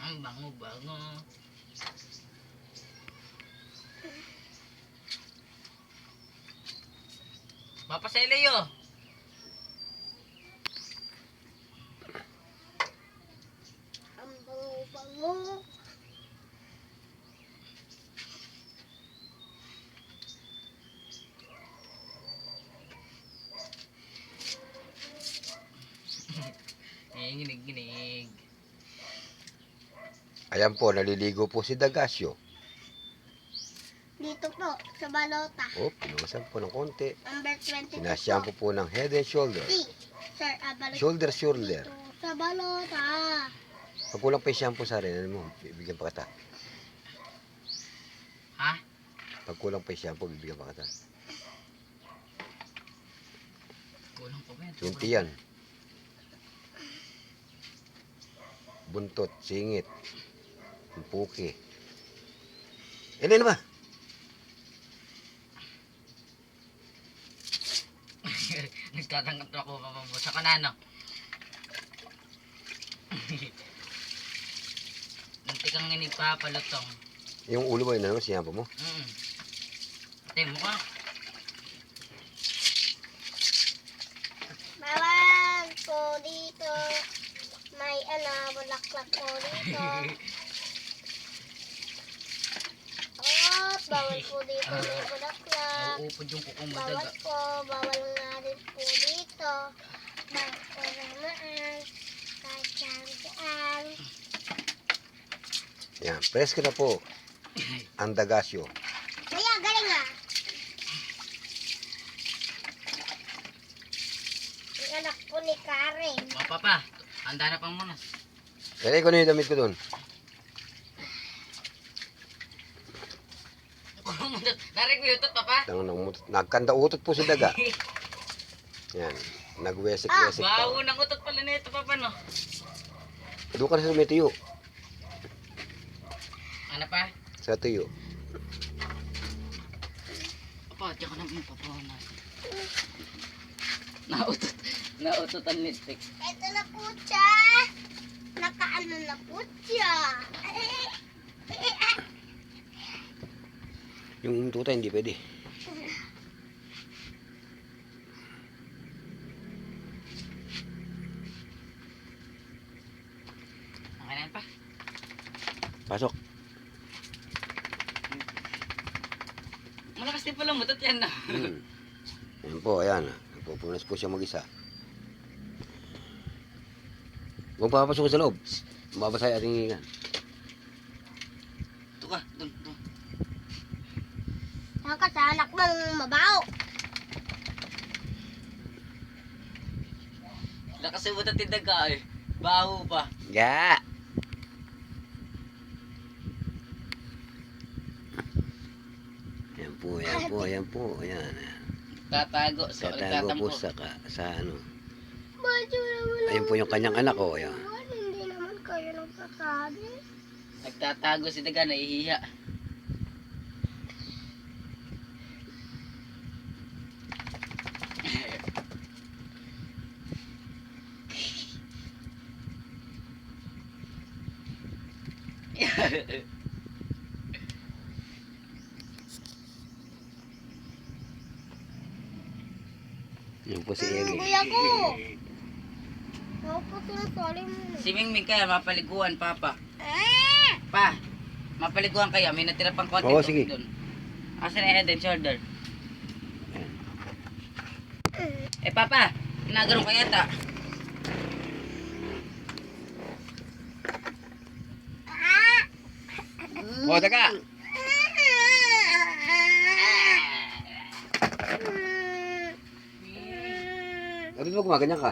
Ang bango-bango. Mapasay yo. Ang bango-bango. Ginig-ginig. Ayan po, naliligo po si Dagasio. Dito po, sa balota. Oh, pinuwasan po ng konti. Number 22 Sinasyampoo po ng head and shoulder. Si, Sir, balota. Shoulder. Dito, sa balota. Pag kulang pa yung shampoo sa rin, ano mo, bibigyan pa kita. Ha? Pag kulang pa yung shampoo, bibigyan pa kita. Kulang pa ba yan? Yung tiyan. Buntot, singit. Yung puki. Ilan na ba? Nagtatanggap na ako sa kanano. Nanti kang inipapalutong. Yung ulo mo yun, ano, shampoo mo? Ate mo ka. Bawal po dito. May bulaklak po dito. Bawal po dito may bulaklak. Uupod yung kukong Bawal madaga. po, bawal nga rin po dito. Bawal po naman. Kacang-kacang. Yan, presko na po. Ang Dagasio. Kaya, galing ah. Yung anak po ni Karen. O papa, handa na pang muna. Kaya ko na yung damit ko doon. Narig mo yutot papa. Nagkanda utot po si Daga. Yan, nagwesik-wesik pa. Bawo ng utot pala na ito papa no. Doon ka na sa may tuyo. Ano pa? Sa tuyo. Papa, diyan ka naman papa. Nautot ang lipstick. Ito na po siya. Nakaano na po siya. Yung tuta hindi pwede. Okay na yan pa. Pasok. Malakas din pala mutot yan na. Yan po, ayan. Nagpupunas po siya mag-isa. Huwag papasok sa loob. Mababasay ating hihingan. Ito ka, doon. Saan ka sa anak mong mabaho? Lakas yung mutot tindag ka eh. Baho pa. Ya! Yan po, yan po, yan po. Ayan. Tatago. So, Tatago po nagtatampo. sa ano. Medyo naman Ayun po yung kanyang anak, oh. Ayan. hindi naman kayo nagsasabi. Nagtatago si Daga, nahihiya. Yan po si Emmy. Kuya ko. Ako po sinasali mo. Si Mingming kaya mapaliguan, papa. Ah! Pa, mapaliguan kaya. May natira pang konti Oo, tubig sige. doon. Asan na head and shoulder? Eh, papa, ginagano ka yata. Ah! Oh, taga! Ano ba gumaganyan ka?